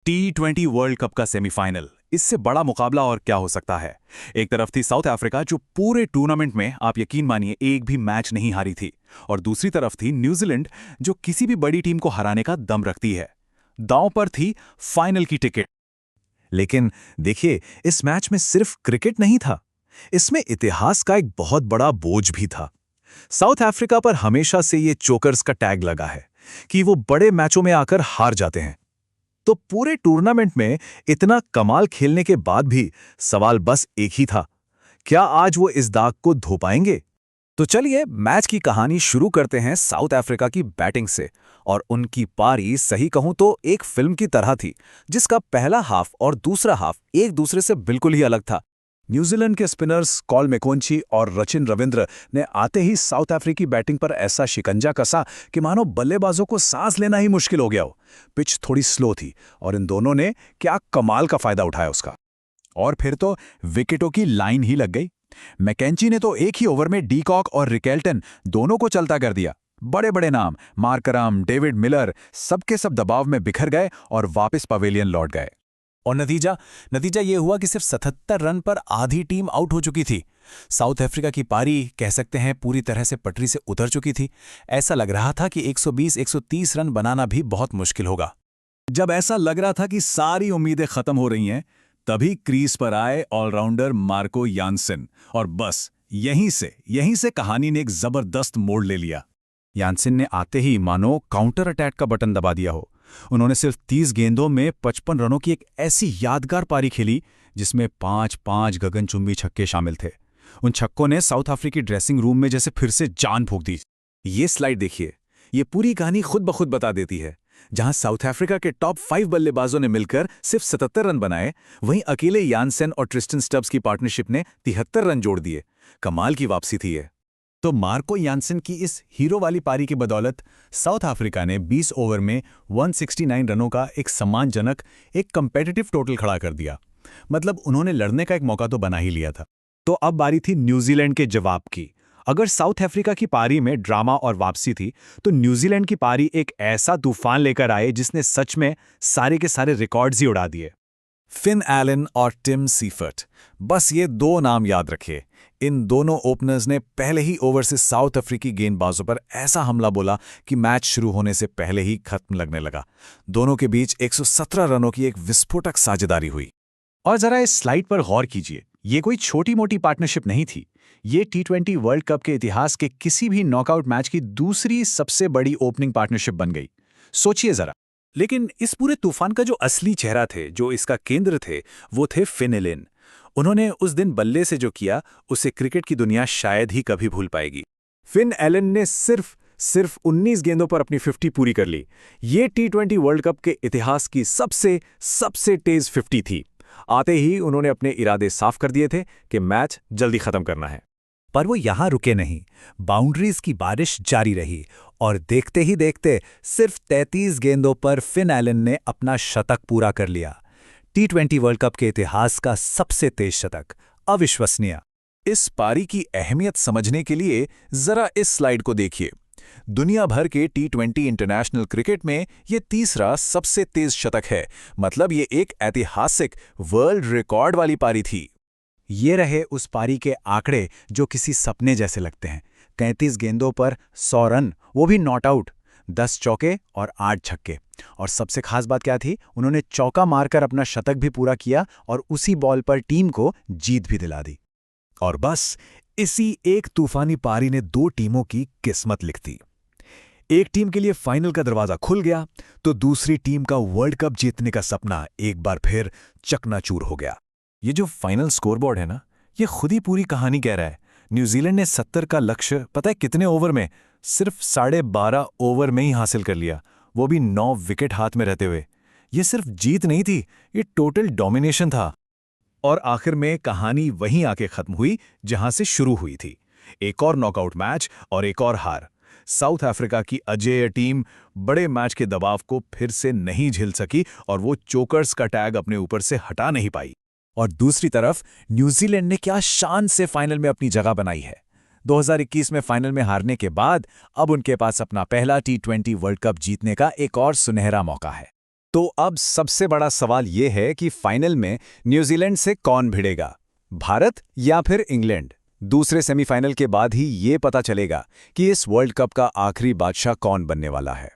T20 world cup का semifinal, इससे बड़ा मुकाबला और क्या हो सकता है। एक तरफ थी साउथ अफ्रीका जो पूरे टूर्नामेंट में आप यकीन मानिए एक भी मैच नहीं हारी थी, और दूसरी तरफ थी न्यूजीलैंड जो किसी भी बड़ी टीम को हराने का दम रखती है। दांव पर थी फाइनल की टिकट। लेकिन देखिए, इस मैच में सिर्फ क्रिकेट नहीं था, इसमें इतिहास का एक बहुत बड़ा बोझ भी था। साउथ अफ्रीका पर हमेशा से ये चोकर्स का टैग लगा है कि वो बड़े मैचों में आकर हार जाते हैं। तो पूरे टूर्नामेंट में इतना कमाल खेलने के बाद भी सवाल बस एक ही था, क्या आज वो इस दाग को धो पाएंगे? तो चलिए मैच की कहानी शुरू करते हैं साउथ अफ्रीका की बैटिंग से। और उनकी पारी सही कहूं तो एक फिल्म की तरह थी, जिसका पहला हाफ और दूसरा हाफ एक दूसरे से बिल्कुल ही अलग था। न्यूजीलैंड के स्पिनर्स कॉल मैकोंची और रचिन रविंद्र ने आते ही साउथ अफ्रीकी बैटिंग पर ऐसा शिकंजा कसा कि मानो बल्लेबाजों को सांस लेना ही मुश्किल हो गया हो। पिच थोड़ी स्लो थी और इन दोनों ने क्या कमाल का फायदा उठाया उसका। और फिर तो विकेटों की लाइन ही लग गई। मैकेंची ने तो एक ही ओवर में डीकॉक और रिकेल्टन दोनों को चलता कर दिया। बड़े बड़े नाम मार्करम, डेविड मिलर सबके सब दबाव में बिखर गए और वापस पवेलियन लौट गए। और नतीजा ये हुआ कि सिर्फ 77 रन पर आधी टीम आउट हो चुकी थी। साउथ अफ्रीका की पारी कह सकते हैं पूरी तरह से पटरी से उतर चुकी थी। ऐसा लग रहा था कि 120-130 रन बनाना भी बहुत मुश्किल होगा। जब ऐसा लग रहा था कि सारी उम्मीदें खत्म हो रही हैं, तभी क्रीज पर आए ऑलराउंडर मार्को यानसेन, और बस यहीं से कहानी ने एक जबरदस्त मोड़ ले लिया। यानसेन ने आते ही मानो काउंटर अटैक का बटन दबा दिया हो। उन्होंने सिर्फ 30 गेंदों में 55 रनों की एक ऐसी यादगार पारी खेली जिसमें 5-5 गगनचुंबी छक्के शामिल थे। उन छक्कों ने साउथ अफ्रीकी ड्रेसिंग रूम में जैसे फिर से जान फूंक दी। ये स्लाइड देखिए, ये पूरी कहानी खुद ब खुद बता देती है। जहां साउथ अफ्रीका के टॉप 5 बल्लेबाजों ने मिलकर सिर्फ 77 रन बनाए, वहीं अकेले यानसेन और ट्रिस्टन स्टब्स की पार्टनरशिप ने 73 रन जोड़ दिए। कमाल की वापसी थी ये। तो मार्को यानसेन की इस हीरो वाली पारी की बदौलत साउथ अफ्रीका ने 20 ओवर में 169 रनों का एक सम्मानजनक, एक कंपेटिटिव टोटल खड़ा कर दिया। मतलब उन्होंने लड़ने का एक मौका तो बना ही लिया था। तो अब बारी थी न्यूजीलैंड के जवाब की। अगर साउथ अफ्रीका की पारी में ड्रामा और वापसी थी, तो न्यूजीलैंड की पारी एक ऐसा तूफान लेकर आए जिसने सच में सारे के सारे रिकॉर्ड्स ही उड़ा दिए। फिन एलन और टिम सीफर्ट, बस ये दो नाम याद रखिए। इन दोनों ओपनर्स ने पहले ही ओवर से साउथ अफ्रीकी गेंदबाजों पर ऐसा हमला बोला कि मैच शुरू होने से पहले ही खत्म लगने लगा। दोनों के बीच 117 रनों की एक विस्फोटक साझेदारी हुई। और जरा इस स्लाइड पर गौर कीजिए, ये कोई छोटी मोटी पार्टनरशिप नहीं थी। ये T20 वर्ल्ड कप के इतिहास के किसी भी नॉकआउट मैच की दूसरी सबसे बड़ी ओपनिंग पार्टनरशिप बन गई। सोचिए जरा। लेकिन इस पूरे तूफान का जो असली चेहरा थे, जो इसका केंद्र थे, वो थे फिन एलन। उन्होंने उस दिन बल्ले से जो किया, उसे क्रिकेट की दुनिया शायद ही कभी भूल पाएगी। फिन एलन ने सिर्फ 19 गेंदों पर अपनी 50 पूरी कर ली। ये T20 वर्ल्ड कप के इतिहास की सबसे तेज 50 थी। आते ही उन्होंने अपने इरादे साफ कर दिए थे कि मैच जल्दी खत्म करना है। पर वो यहां रुके नहीं। बाउंड्रीज की बारिश जारी रही और देखते ही देखते सिर्फ 33 गेंदों पर फिन एलन ने अपना शतक पूरा कर लिया। T20 वर्ल्ड कप के इतिहास का सबसे तेज शतक, अविश्वसनीय। इस पारी की अहमियत समझने के लिए जरा इस स्लाइड को देखिए। दुनिया भर के T20 इंटरनेशनल क्रिकेट में ये तीसरा सबसे तेज शतक है। मतलब ये एक ऐतिहासिक वर्ल्ड रिकॉर्ड वाली पारी थी। ये रहे उस पारी के आंकड़े जो किसी सपने जैसे लगते हैं। 33 गेंदों पर 100 रन, वो भी नॉट आउट, 10 चौके और 8 छक्के। और सबसे खास बात क्या थी, उन्होंने चौका मारकर अपना शतक भी पूरा किया और उसी बॉल पर टीम को जीत भी दिला दी। और बस इसी एक तूफानी पारी ने दो टीमों की किस्मत लिख दी। एक टीम के लिए फाइनल का दरवाजा खुल गया, तो दूसरी टीम का वर्ल्ड कप जीतने का सपना एक बार फिर चकनाचूर हो गया। ये जो फाइनल स्कोरबोर्ड है ना, ये खुद ही पूरी कहानी कह रहा है। न्यूजीलैंड ने 70 का लक्ष्य पता है कितने ओवर में? सिर्फ 12.5 ओवर में ही हासिल कर लिया, वो भी 9 विकेट हाथ में रहते हुए। ये सिर्फ जीत नहीं थी, ये टोटल डोमिनेशन था। और आखिर में कहानी वहीं आके खत्म हुई जहां से शुरू हुई थी। एक और नॉकआउट मैच और एक और हार। साउथ अफ्रीका की अजेय टीम बड़े मैच के दबाव को फिर से नहीं झेल सकी और वो चोकर्स का टैग अपने ऊपर से हटा नहीं पाई। और दूसरी तरफ न्यूजीलैंड ने क्या शान से फाइनल में अपनी जगह बनाई है। 2021 में फाइनल में हारने के बाद अब उनके पास अपना पहला T20 वर्ल्ड कप जीतने का एक और सुनहरा मौका है। तो अब सबसे बड़ा सवाल ये है कि फाइनल में न्यूजीलैंड से कौन भिड़ेगा, भारत या फिर इंग्लैंड। दूसरे सेमीफाइनल के बाद ही ये पता चलेगा कि इस वर्ल्ड कप का आखिरी बादशाह कौन बनने वाला है।